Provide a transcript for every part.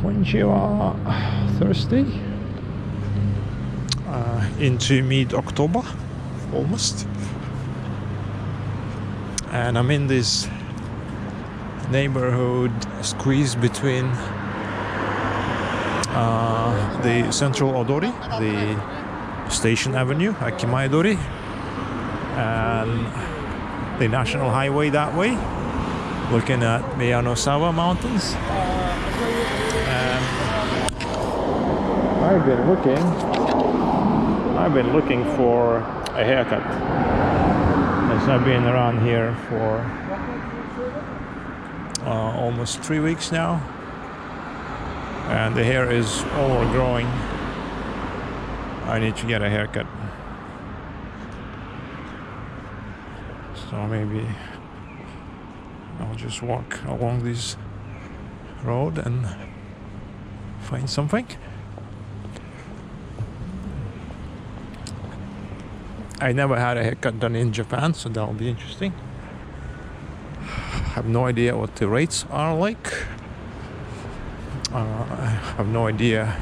Konnichiwa. Thursday. Into mid-October, almost. And I'm in this neighborhood squeeze between the central Odori, the Station Avenue, Akima Odori, and the national highway that way, looking at Miyanosawa Mountains. And I've been looking for a haircut, as I've been around here for almost 3 weeks now, and the hair is overgrowing. I need to get a haircut, so maybe I'll just walk along this road and find something. I never had a haircut done in Japan, so that'll be interesting. I have no idea what the rates are like. I have no idea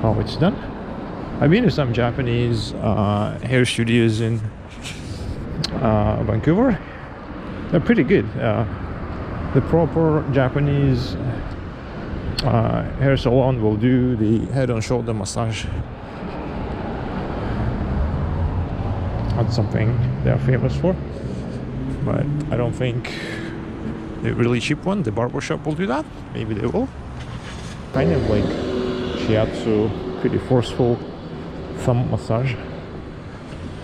how it's done. I've been to some Japanese hair studios in Vancouver. They're pretty good. The proper Japanese hair salon will do the head and shoulder massage. That's something they're famous for. But I don't think the really cheap one, the barber shop, will do that. Maybe they will. Kind of like shiatsu, pretty forceful thumb massage.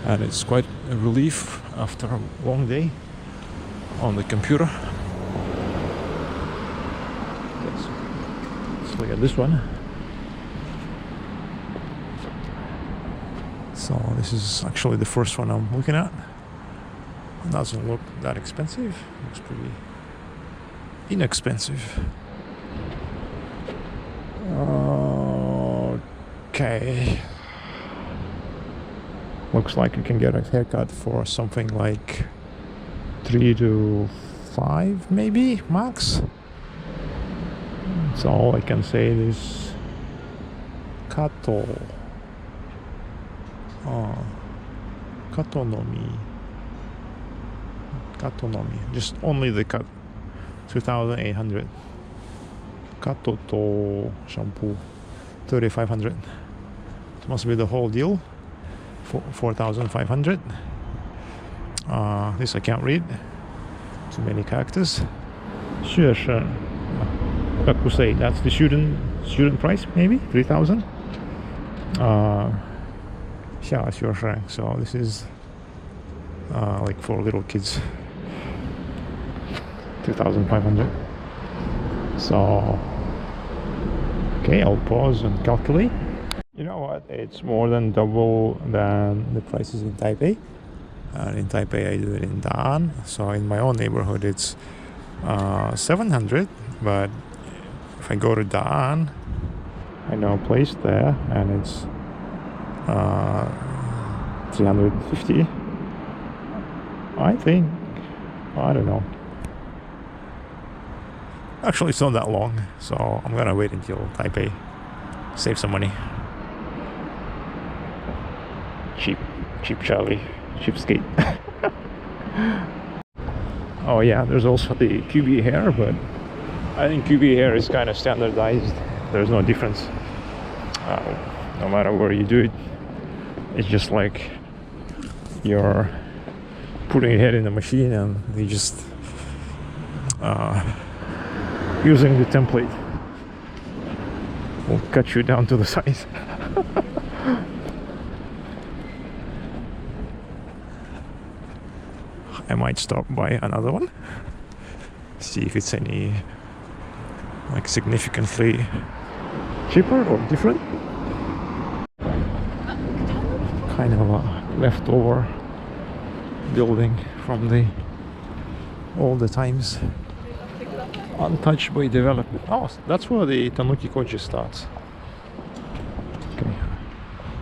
And it's quite a relief after a long day on the computer. Let's look at this one. So this is actually the first one I'm looking at. It doesn't look that expensive. Looks pretty inexpensive. Okay. Looks like you can get a haircut for something like 3 to 5 maybe max. So all I can say is Kato. Kato no mi. Just only the cut. 2,800. Kato to shampoo. 3,500. It must be the whole deal. 4,500. This I can't read. Too many characters. 学生. Bakusei. That's the student price, maybe 3,000. 下学生. So this is like for little kids. 2,500. So okay, I'll pause and calculate. You know what? It's more than double than the prices in Taipei. And in Taipei, I do it in Da'an. So in my own neighborhood, it's 700. But if I go to Da'an, I know a place there, and it's 350. I think. I don't know. Actually, it's not that long, so I'm gonna wait until Taipei. Save some money. Cheap Charlie, cheapskate. Oh yeah, there's also the QB hair, but I think QB hair is kind of standardized. There's no difference. No matter where you do it, it's just like you're putting your head in the machine and they just using the template will cut you down to the size. I might stop by another one, see if it's any like significantly cheaper or different. Kind of a leftover building from the all the times untouched by development. Oh, that's where the Tanuki Koji starts. Okay,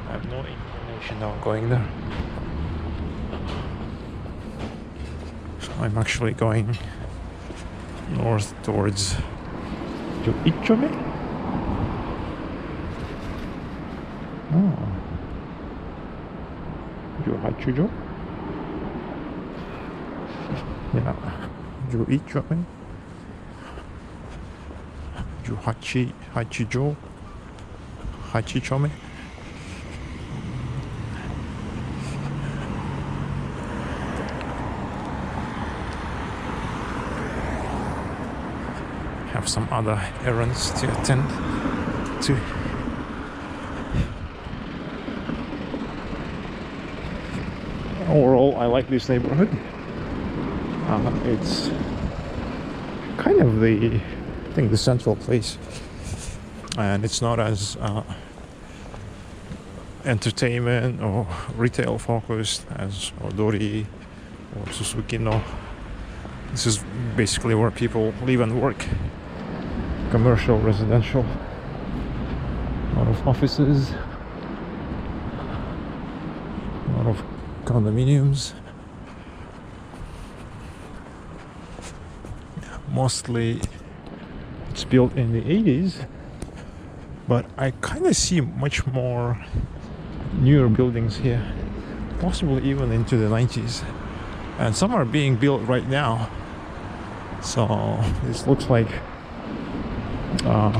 I have no inclination of going there. So I'm actually going north towards Ichome. Oh. Hachijo? Yeah. Ichome? Hachijo? Hachichome? Have some other errands to attend to. Overall, I like this neighborhood. It's kind of the central place, and it's not as entertainment or retail focused as Odori or Suzuki. No, this is basically where people live and work. Commercial, residential, a lot of offices, a lot of condominiums. Mostly it's built in the 80s, but I kind of see much more newer buildings here, possibly even into the 90s, and some are being built right now. So this looks like a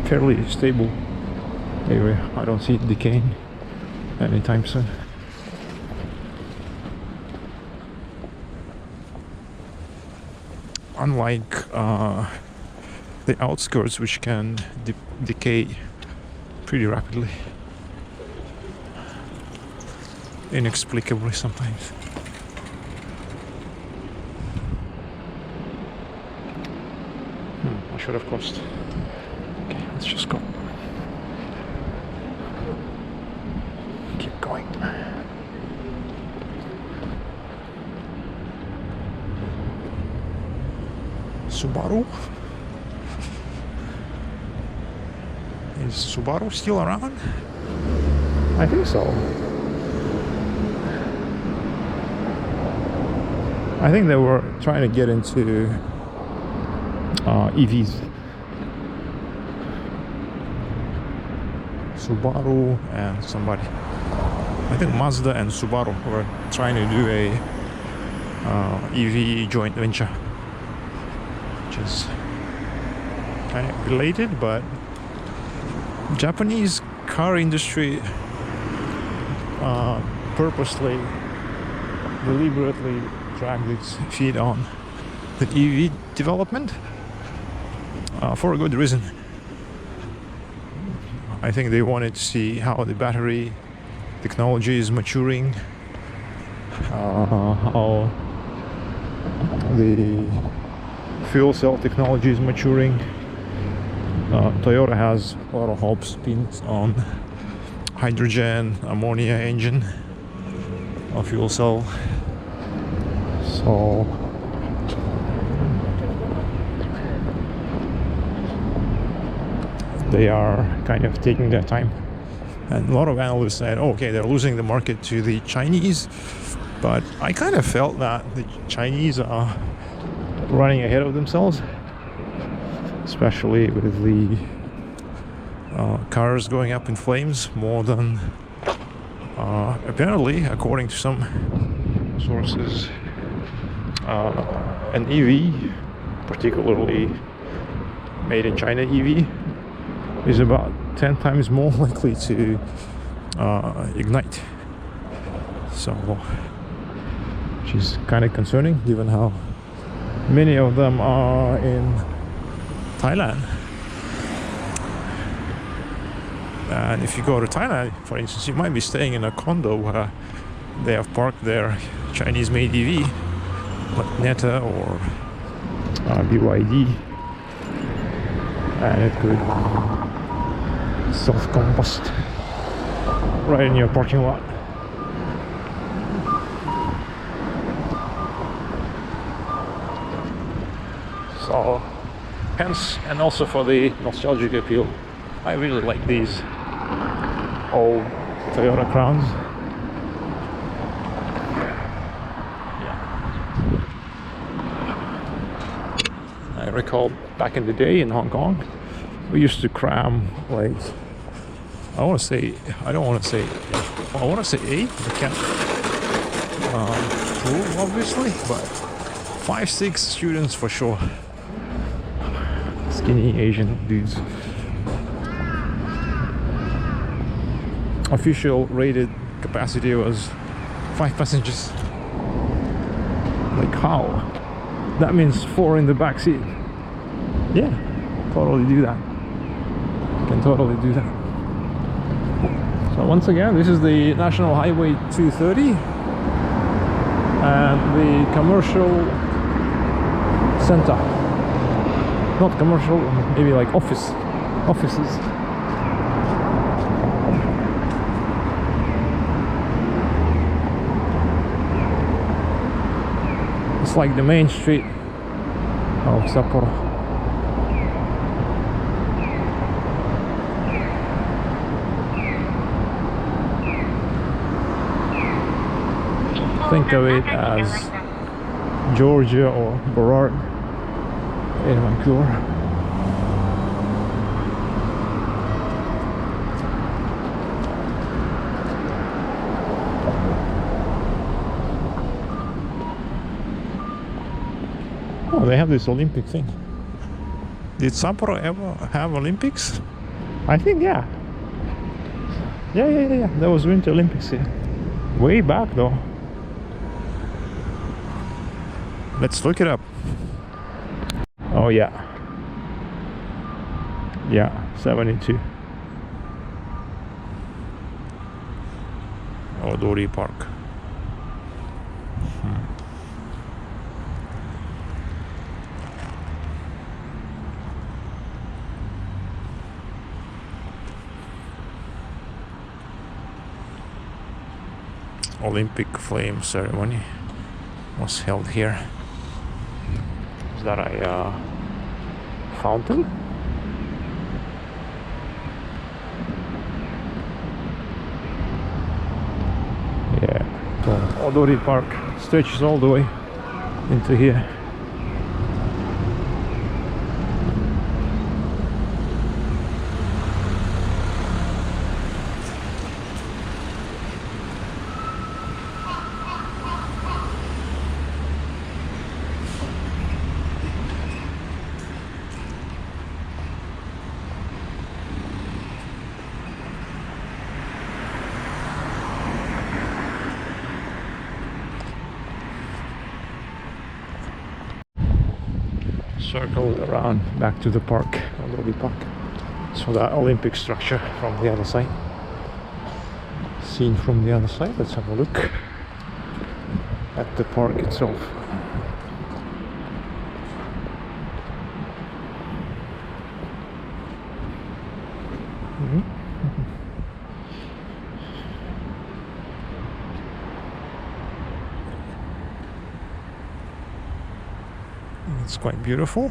fairly stable area. I don't see it decaying anytime soon. Unlike the outskirts, which can decay pretty rapidly, inexplicably sometimes. I should have crossed. Okay, let's just go. Keep going. Subaru? Is Subaru still around? I think so. I think they were trying to get into EVs. Subaru and somebody. I think Mazda and Subaru were trying to do a EV joint venture. Is kind of related, but Japanese car industry purposely, deliberately dragged its feet on the EV development for a good reason. I think they wanted to see how the battery technology is maturing, how the fuel cell technology is maturing. Toyota has a lot of hopes pinned on hydrogen, ammonia engine, a fuel cell. So they are kind of taking their time. And a lot of analysts said, oh, okay, they're losing the market to the Chinese. But I kind of felt that the Chinese are running ahead of themselves, especially with the cars going up in flames more than apparently, according to some sources, an EV, particularly made in China EV, is about 10 times more likely to ignite. So, which is kind of concerning given how many of them are in Thailand. And if you go to Thailand, for instance, you might be staying in a condo where they have parked their Chinese-made EV, like Neta or BYD, and it could self-combust right in your parking lot. So, hence, and also for the nostalgic appeal, I really like these old Toyota Crowns. I recall back in the day in Hong Kong, we used to cram like I want to say, I don't want to say, I want to say 8. I can't prove obviously, but 5, 6 students for sure. Skinny Asian dudes. Official rated capacity was 5 passengers. Like how? That means 4 in the back seat. Yeah, totally do that. Can totally do that. So once again, this is the National Highway 230 and the commercial center. Not commercial, maybe like offices. It's like the main street of Sapporo. Think of it as Georgia or Burrard in Vancouver. Oh, they have this Olympic thing. Did Sapporo ever have Olympics? I think, yeah. Yeah. There was Winter Olympics here. Way back though. Let's look it up. Oh yeah. Yeah, 72. Odori Park. Olympic flame ceremony was held here. Is that a fountain? Yeah. So Odori Park stretches all the way into here. Circle around back to the park, Odori Park. So that Olympic structure from the other side. Seen from the other side, let's have a look at the park itself. It's quite beautiful.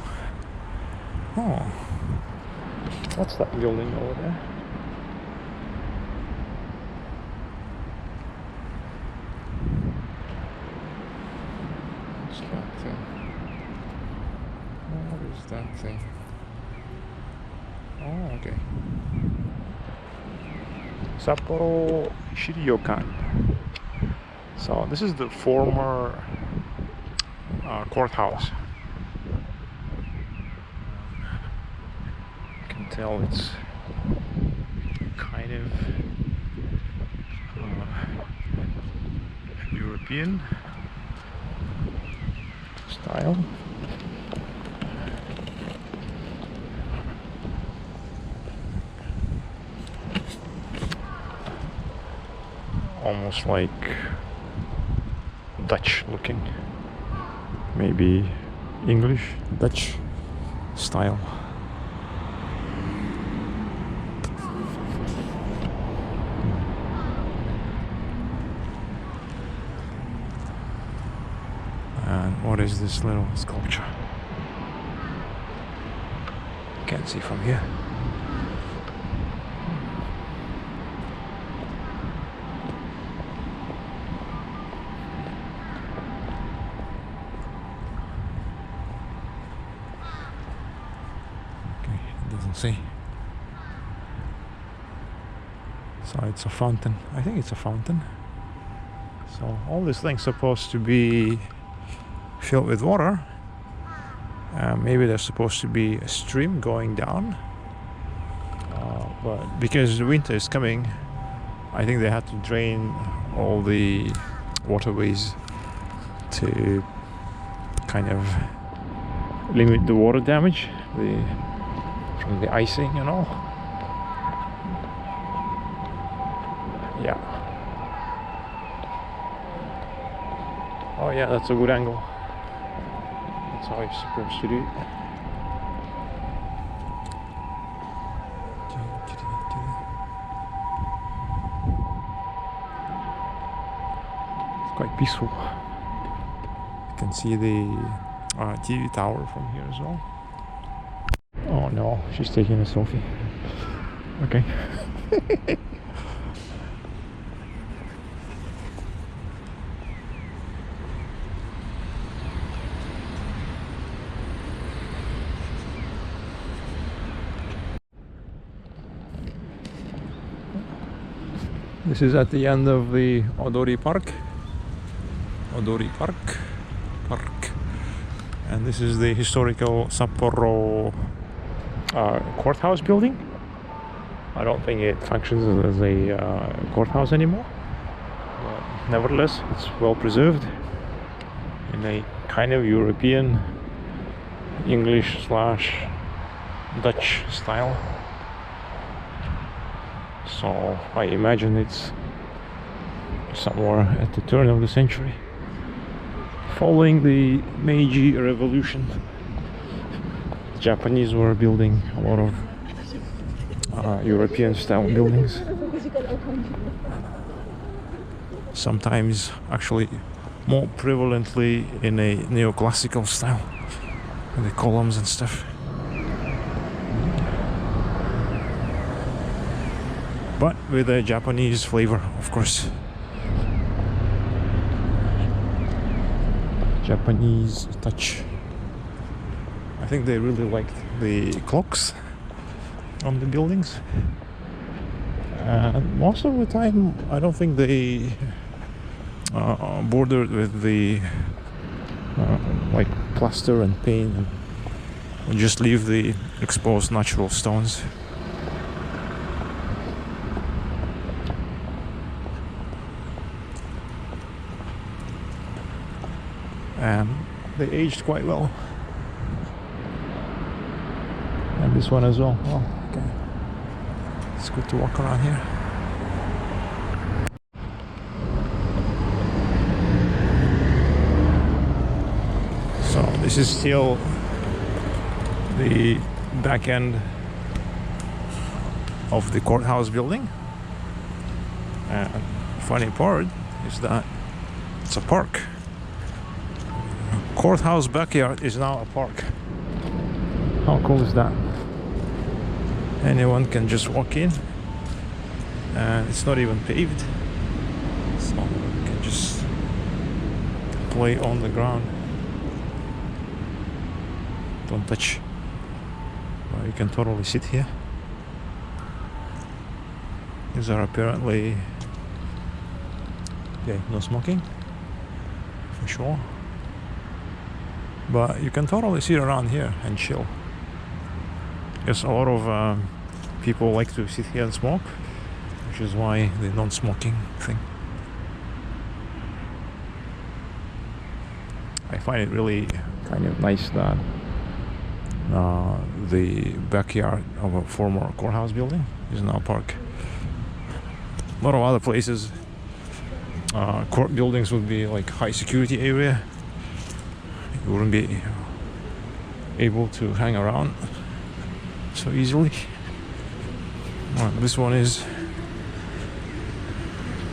Oh, what's that building over there? What's that thing? What is that thing? Oh, okay. Sapporo Shiryokan. So this is the former courthouse. Tell it's kind of European style. Almost like Dutch looking, maybe English, Dutch style. What is this little sculpture? Can't see from here. Okay, it doesn't see. So it's a fountain. I think it's a fountain. So all these things supposed to be filled with water. Maybe there's supposed to be a stream going down. But because the winter is coming, I think they had to drain all the waterways to kind of limit the water damage from the icing and all. Yeah. Oh yeah, that's a good angle. That's how it's supposed to do it. It's quite peaceful. You can see the TV tower from here as well. Oh no, she's taking a selfie. Okay. This is at the end of the Odori Park. Odori Park. And this is the historical Sapporo courthouse building. I don't think it functions as a courthouse anymore. But nevertheless, it's well preserved in a kind of European English / Dutch style. So I imagine it's somewhere at the turn of the century, following the Meiji Revolution. The Japanese were building a lot of European style buildings, sometimes actually more prevalently in a neoclassical style, with the columns and stuff. But with a Japanese flavor, of course. Japanese touch. I think they really liked the clocks on the buildings. Most of the time, I don't think they bordered with the like plaster and paint, and just leave the exposed natural stones. And they aged quite well. And this one as well. Oh, okay. It's good to walk around here. So this is still the back end of the courthouse building. And the funny part is that it's a park. Courthouse backyard is now a park. How cool is that? Anyone can just walk in, and it's not even paved, so you can just play on the ground. Don't touch. Well, you can totally sit here. These are apparently, okay, no smoking for sure. But you can totally sit around here and chill. Yes, a lot of people like to sit here and smoke, which is why the non-smoking thing. I find it really kind of nice that the backyard of a former courthouse building is now a park. A lot of other places, court buildings would be like high security area. You wouldn't be able to hang around so easily. Well, this one is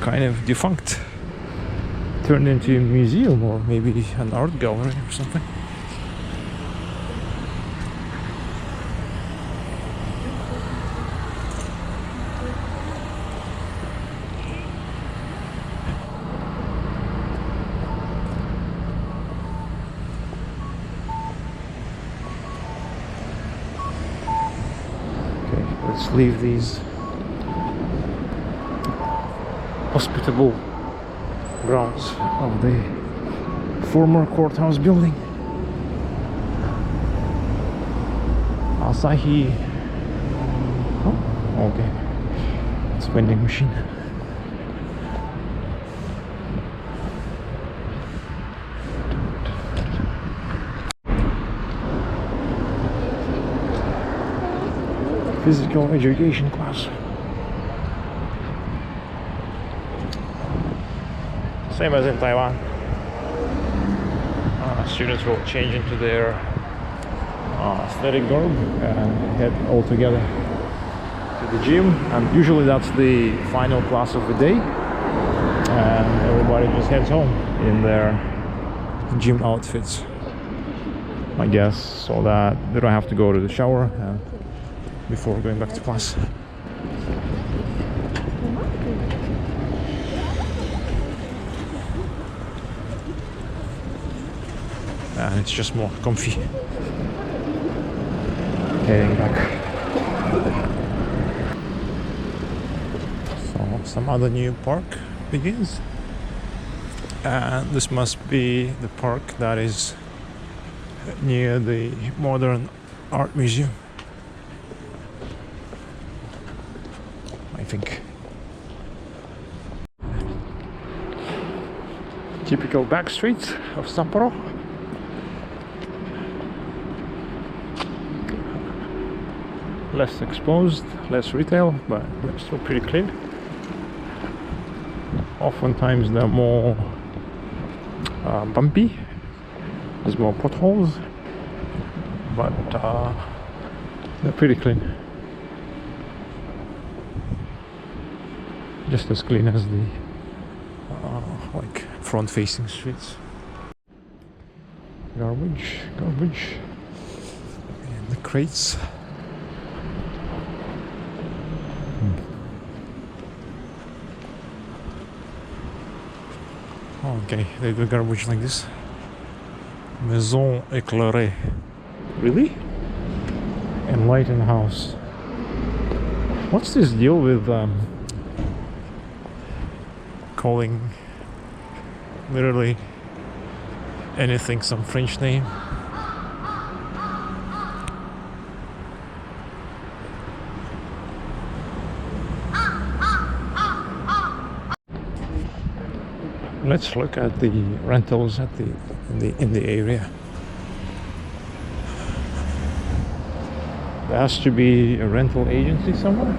kind of defunct, turned into a museum or maybe an art gallery or something. Let's leave these hospitable grounds of the former courthouse building. Asahi. Oh, okay. It's a vending machine. Physical education class. Same as in Taiwan. Students will change into their athletic garb and head all together to the gym, and usually that's the final class of the day, and everybody just heads home in their gym outfits, I guess, so that they don't have to go to the shower before going back to class. And it's just more comfy heading back. So some other new park begins, and this must be the park that is near the Modern Art Museum, I think. Typical back streets of Sapporo. Less exposed, less retail, but they're still pretty clean. Oftentimes they're more bumpy, there's more potholes, but they're pretty clean. Just as clean as the like front-facing streets. Garbage, and the crates. Okay, they do garbage like this. Maison éclairée. Really? Enlightened house. What's this deal with calling literally anything some French name? Let's look at the rentals at in the area. There has to be a rental agency somewhere.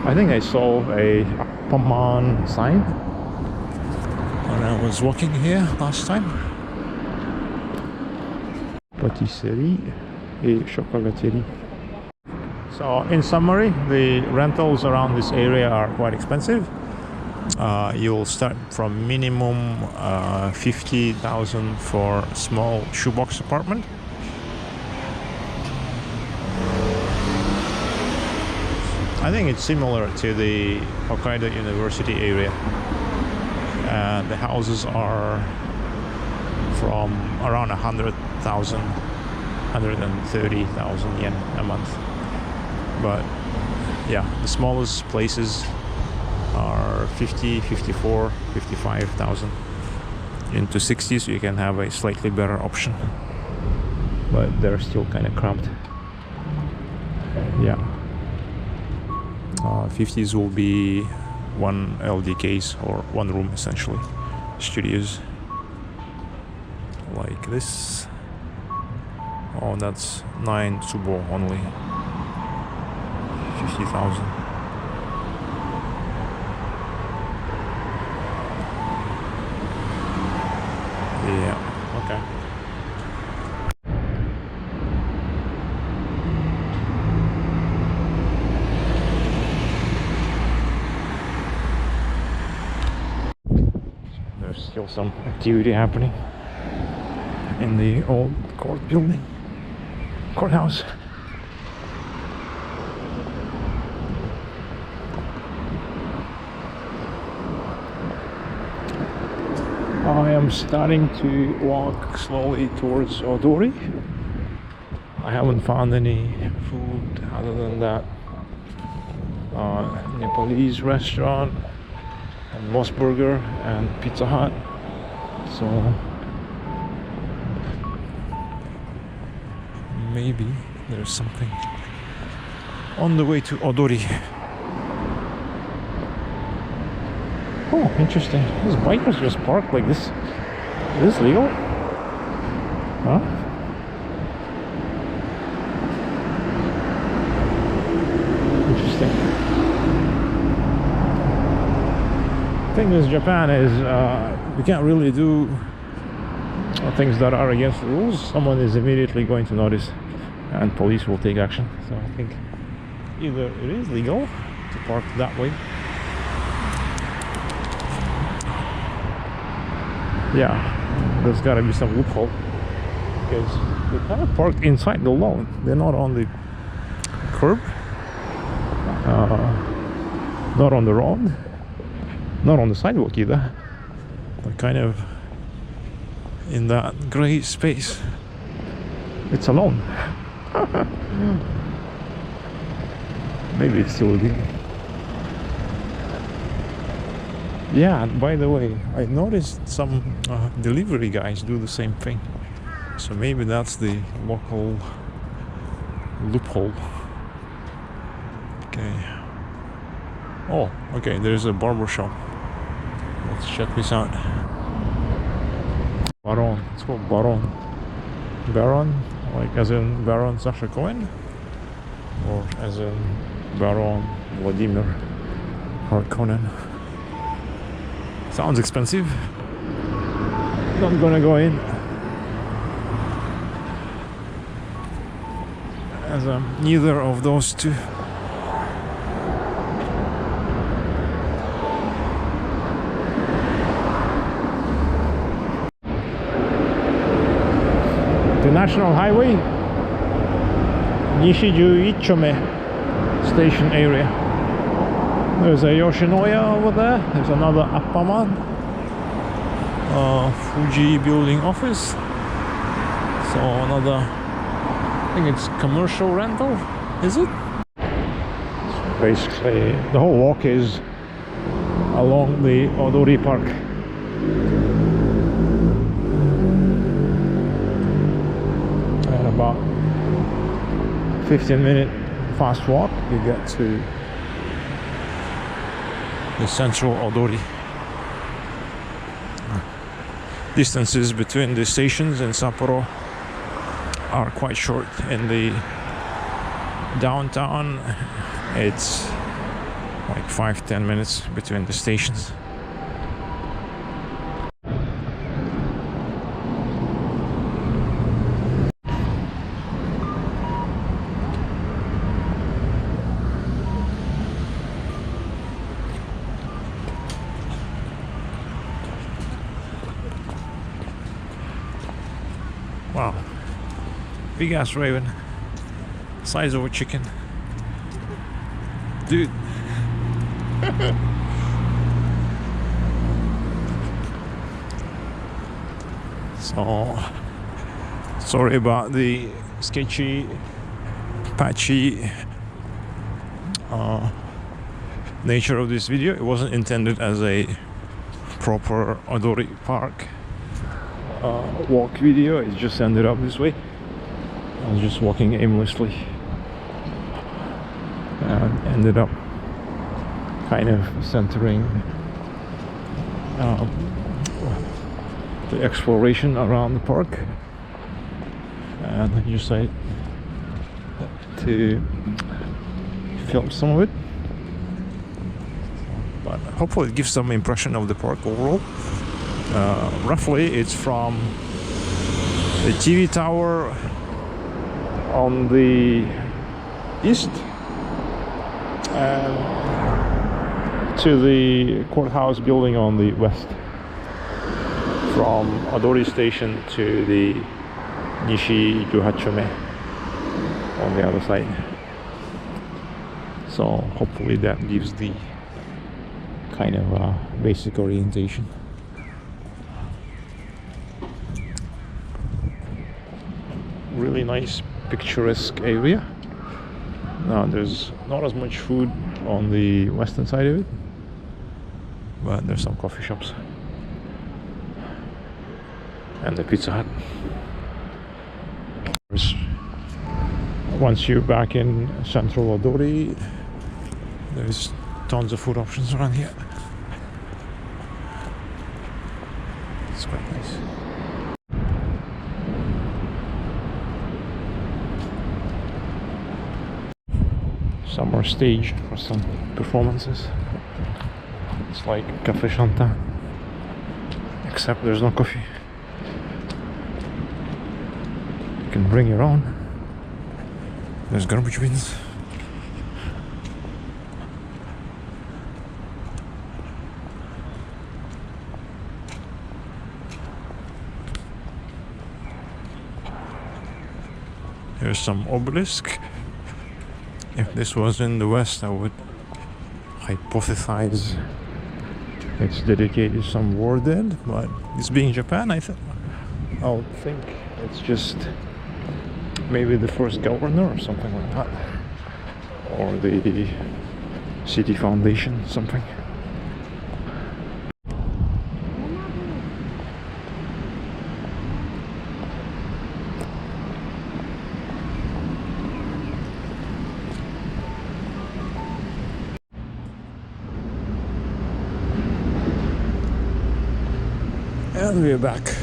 I think I saw a Paman sign when I was walking here last time. Patisserie et chocolaterie. So in summary, the rentals around this area are quite expensive. You'll start from minimum 50,000 for a small shoebox apartment. I think it's similar to the Hokkaido University area. The houses are from around 100,000, 130,000 yen a month. But yeah, the smallest places are 50, 54, 55,000 into 60, so you can have a slightly better option, but they're still kind of cramped. Yeah, 50s will be one LDKs or one room essentially, studios like this. Oh, that's 9 tsubo only, 50,000. Yeah, okay. There's still some activity happening in the old courthouse. I am starting to walk slowly towards Odori. I haven't found any food other than that Nepalese restaurant and Moss Burger and Pizza Hut. So maybe there's something on the way to Odori. Oh, interesting. These bikers just parked like this. Is this legal? Huh? Interesting. The thing with Japan is you can't really do things that are against the rules. Someone is immediately going to notice and police will take action. So I think either it is legal to park that way. Yeah, there's got to be some loophole because they kind of parked inside the lawn. They're not on the curb, not on the road, not on the sidewalk either. They're kind of in that gray space. It's a lawn. Maybe it's still legal. Yeah, by the way, I noticed some delivery guys do the same thing. So maybe that's the local loophole. Okay. Oh, okay, there's a barber shop. Let's check this out. Baron. It's called Baron. Baron, like as in Baron Sasha Cohen? Or as in Baron Vladimir Harkonnen? Sounds expensive. Not gonna go in. As neither of those two. The National Highway, Nishi Odori station area. There's a Yoshinoya over there. There's another Appaman. Fuji building office. So another, I think it's commercial rental, is it? So basically, the whole walk is along the Odori Park. And about 15-minute fast walk, you get to the central Odori. Distances between the stations in Sapporo are quite short. In the downtown, it's like 5-10 minutes between the stations. Wow, big ass raven, size of a chicken, dude. So sorry about the sketchy, patchy nature of this video. It wasn't intended as a proper Odori Park walk video. It just ended up this way. I was just walking aimlessly and ended up kind of centering the exploration around the park, and I just decided to film some of it, but hopefully it gives some impression of the park overall. Roughly it's from the TV tower on the east and to the courthouse building on the west. From Odori station to the Nishi Odori on the other side. So hopefully that gives the kind of basic orientation. Really nice picturesque area. Now there's not as much food on the western side of it. but there's some coffee shops and the Pizza Hut. Once you're back in central Odori, there's tons of food options around here. It's quite nice. Some are staged for some performances. It's like Cafe Shanta, except there's no coffee. You can bring your own. There's garbage bins. Here's some obelisk. If this was in the West, I would hypothesize it's dedicated to some war dead, but this being Japan, I would think it's just maybe the first governor or something like that, or the city foundation, something. And we're back.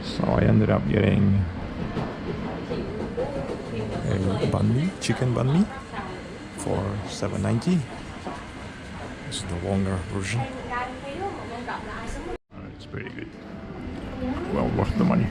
So I ended up getting a banh mi, chicken banh mi for $7.90. This is the longer version. It's pretty good. Well worth the money.